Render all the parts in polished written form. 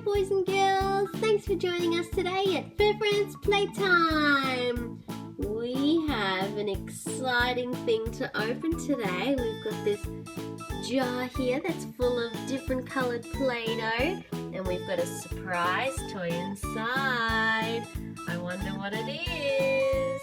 boys and girls, thanks for joining us today at Friends Playtime. We have an exciting thing to open today. We've got this jar here that's full of different coloured Play-Doh, and we've got a surprise toy inside. I wonder what it is.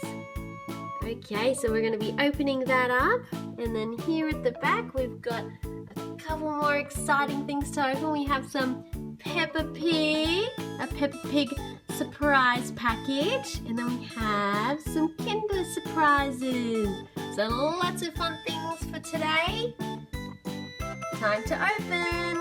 Okay, so we're going to be opening that up, and then here at the back we've got a couple more exciting things to open. We have some Peppa Pig, a Peppa Pig surprise package, and then we have some Kinder surprises. So lots of fun things for today. Time to open.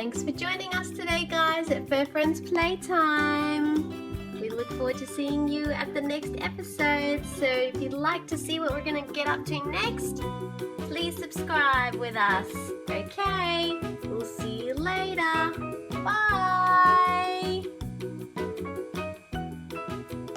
Thanks for joining us today, guys, at Fur Friends Playtime. We look forward to seeing you at the next episode. So if you'd like to see what we're going to get up to next, please subscribe with us. Okay, we'll see you later.